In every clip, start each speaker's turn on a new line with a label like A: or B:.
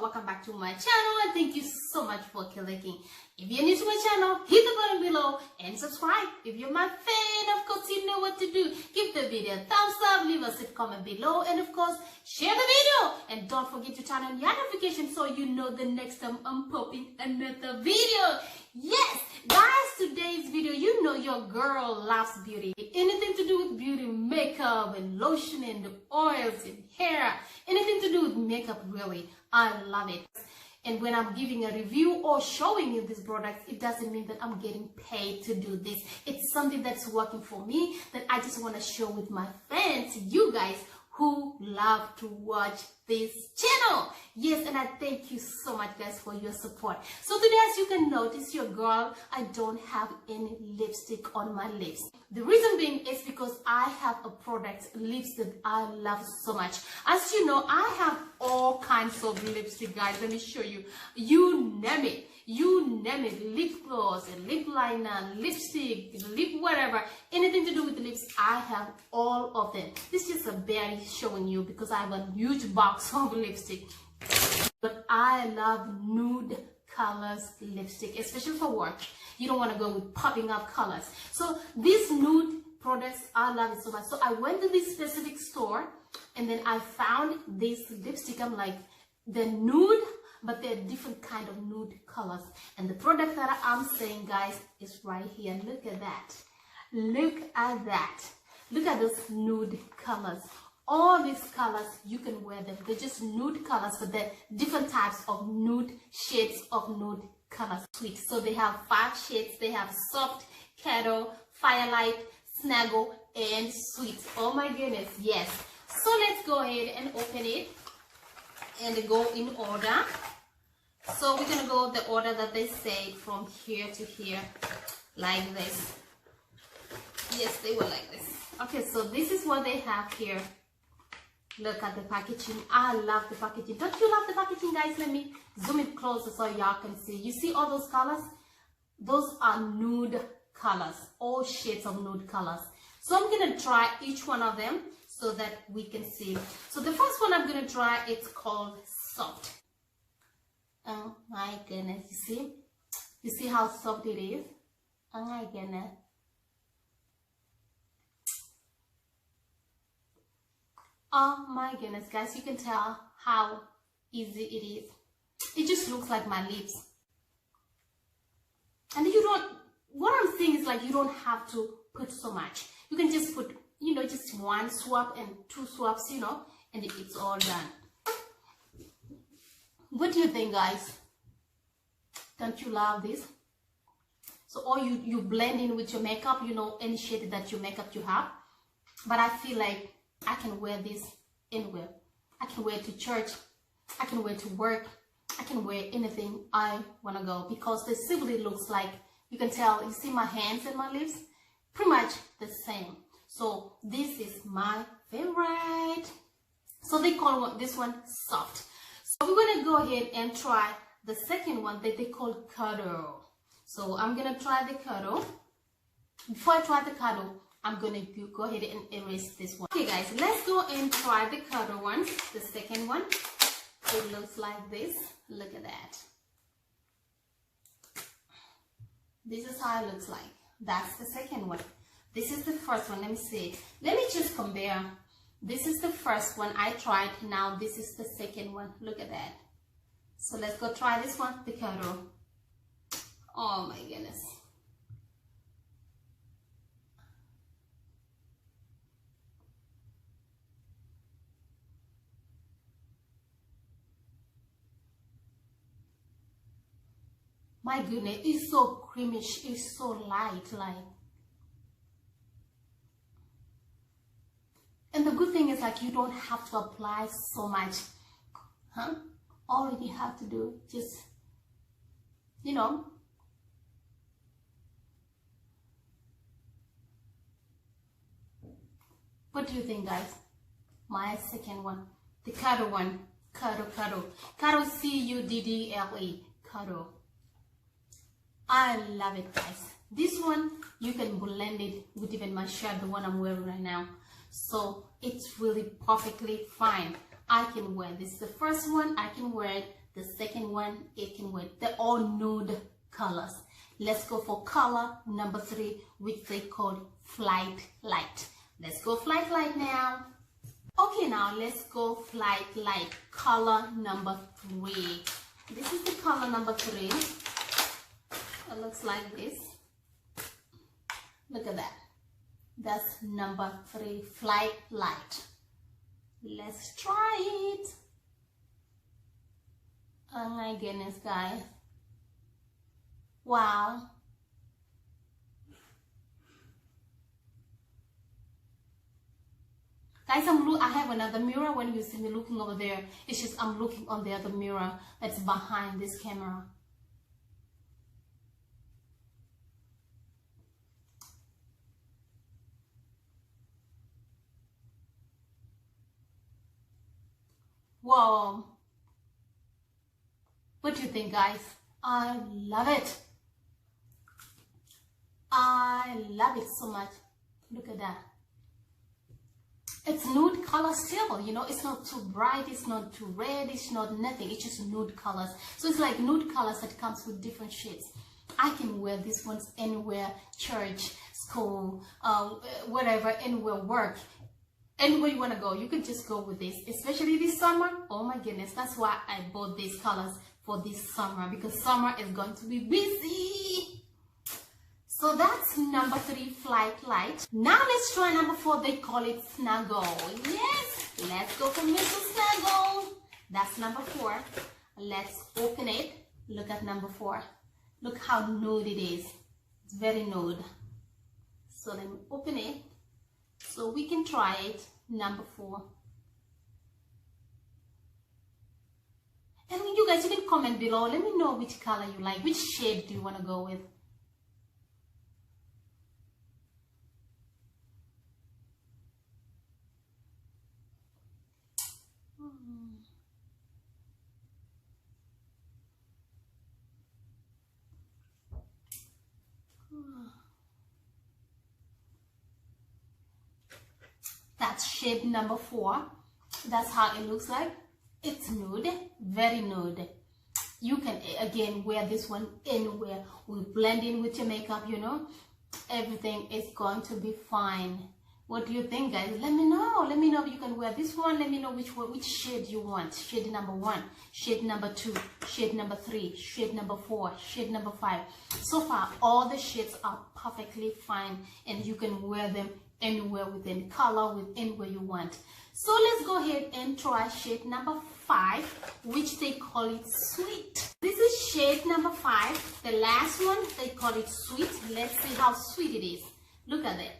A: welcome back to my channel, and thank you so much for clicking. If you're new to my channel, hit the button below and subscribe. If you're my fan, of course you know what to do. Give the video a thumbs up, leave us a comment below, and of course share the video, and don't forget to turn on your notifications so you know the next time I'm popping another video. Yes guys, today's video, you know your girl loves beauty. Anything to do with beauty, makeup and lotion and oils and hair, anything to do with makeup, really, I love it. And when I'm giving a review or showing you this product, it doesn't mean that I'm getting paid to do this. It's something that's working for me that I just want to share with my fans, you guys who love to watch this channel. Yes, and I thank you so much guys for your support. So today, as you can notice, your girl, I don't have any lipstick on my lips. The reason being is because I have a product, lips, that I love so much. As you know, I have all kinds of lipstick, guys. Let me show you. You name it. You name it, lip gloss, lip liner, lipstick, lip whatever, anything to do with the lips, I have all of them. This is just a barely showing you because I have a huge box of lipstick. But I love nude colors lipstick, especially for work. You don't want to go with popping up colors. So these nude products, I love it so much. So I went to this specific store and then I found this lipstick. I'm like, the nude, but they're different kind of nude colors, and the product that I'm saying, guys, is right here. Look at that. Look at that. Look at those nude colors. All these colors, you can wear them. They're just nude colors, but they're different types of nude shades of nude colors. Sweet. So they have 5 shades. They have soft, kettle, firelight, snaggle, and sweet. Oh my goodness, yes. So let's go ahead and open it and go in order. So we're gonna go the order that they say from here to here, like this. Yes, they were like this. Okay, so this is what they have here. Look at the packaging. I love the packaging. Don't you love the packaging, guys? Let me zoom it closer so y'all can see. You see all those colors? Those are nude colors, all shades of nude colors. So I'm gonna try each one of them so that we can see. So the first one I'm gonna try, it's called soft. Oh my goodness, you see how soft it is? Oh my goodness. Oh my goodness, guys, you can tell how easy it is. It just looks like my lips. And you don't, what I'm saying is, like, you don't have to put so much. You can just put, you know, just 1 swab and 2 swabs, you know, and it's all done. What do you think, guys? Don't you love this? So, or you blend in with your makeup, you know, any shade that your makeup you have. But I feel like I can wear this anywhere. I can wear it to church. I can wear it to work. I can wear anything I want to go, because this simply looks like, you can tell, you see my hands and my lips, pretty much the same. So this is my favorite. So they call this one soft. So we're going to go ahead and try the second one that they call cuddle. So I'm going to try the cuddle. Before I try the cuddle, I'm going to go ahead and erase this one. Okay guys, let's go and try the cuddle one, the second one. It looks like this. Look at that. This is how it looks like. That's the second one. This is the first one. Let me see. Let me just compare. This is the first one I tried. Now this is the second one. Look at that. So let's go try this one, the cuddle. Oh my goodness. My goodness, it's so creamish, it's so light, like. And the good thing is, like, you don't have to apply so much, huh? All you have to do, just, you know, what do you think, guys? My second one, the cuddle one, cuddle, C-U-D-D-L-E, cuddle. I love it, guys. This one, you can blend it with even my shirt, the one I'm wearing right now. So it's really perfectly fine. I can wear this. The first one, I can wear it. The second one, it can wait. They're all nude colors. Let's go for color number 3, which they call Flight Light. Let's go Flight Light now. Okay, now let's go Flight Light, color number 3. This is the color number 3. It looks like this. Look at that. That's number 3, Flight Light. Let's try it. Oh my goodness, guys. Wow. Guys, I have another mirror. When you see me looking over there, it's just I'm looking on the other mirror that's behind this camera. Whoa. What do you think, guys? I love it. I love it so much. Look at that. It's nude color still, you know, it's not too bright, it's not too red, it's not nothing, it's just nude colors. So it's like nude colors that comes with different shades. I can wear these ones anywhere, church, school, whatever, anywhere, work. Anywhere you want to go, you could just go with this, especially this summer. Oh my goodness, that's why I bought these colors for this summer, because summer is going to be busy. So that's number 3, Flight Light. Now let's try number 4. They call it Snuggle. Yes, let's go for Mr. Snuggle. That's number 4. Let's open it. Look at number 4. Look how nude it is. It's very nude. So let me open it so we can try it. Number 4. And you guys, you can comment below. Let me know which color you like. Which shade do you want to go with? That's shade number 4. That's how it looks like. It's nude, very nude. You can again wear this one anywhere. We blend in with your makeup, you know. Everything is going to be fine. What do you think, guys? Let me know. Let me know if you can wear this one. Let me know which shade you want. Shade number 1, shade number 2, shade number 3, shade number 4, shade number 5. So far, all the shades are perfectly fine, and you can wear them anywhere within color, with anywhere you want. So let's go ahead and try shade number 5, which they call it Sweet. This is shade number 5. The last one, they call it Sweet. Let's see how sweet it is. Look at it.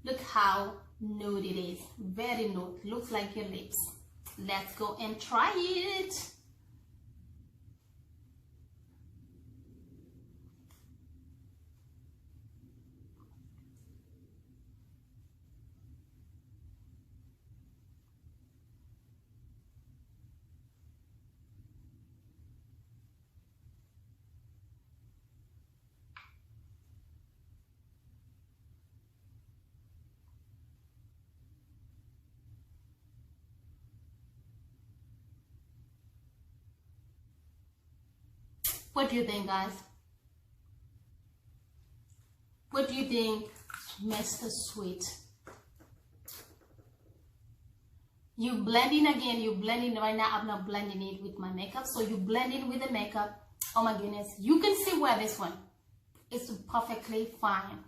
A: Look how nude it is. Very nude. Looks like your lips. Let's go and try it. What do you think, guys? What do you think, Mr. Sweet? You blend in again. You blend in right now. I'm not blending it with my makeup. So you blend in with the makeup. Oh my goodness. You can see wear this one. It's perfectly fine.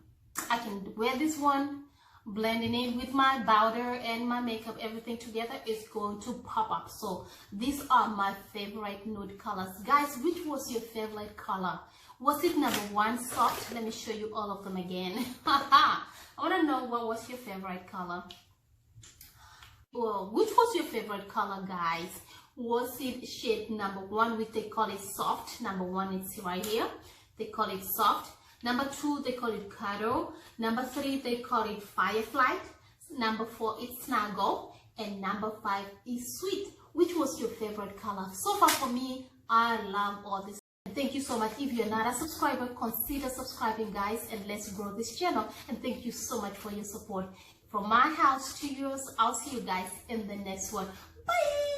A: I can wear this one. Blending in with my powder and my makeup, everything together is going to pop up. So these are my favorite nude colors. Guys, which was your favorite color? Was it number 1, soft? Let me show you all of them again. I want to know what was your favorite color. Well, which was your favorite color, guys? Was it shade number 1, which they call it soft? Number 1 is right here. They call it soft. Number 2, they call it Cuddle. Number 3, they call it Firefly. Number 4 is Snuggle. And number 5 is Sweet. Which was your favorite color? So far for me, I love all this. Thank you so much. If you're not a subscriber, consider subscribing, guys, and let's grow this channel. And thank you so much for your support. From my house to yours, I'll see you guys in the next one. Bye!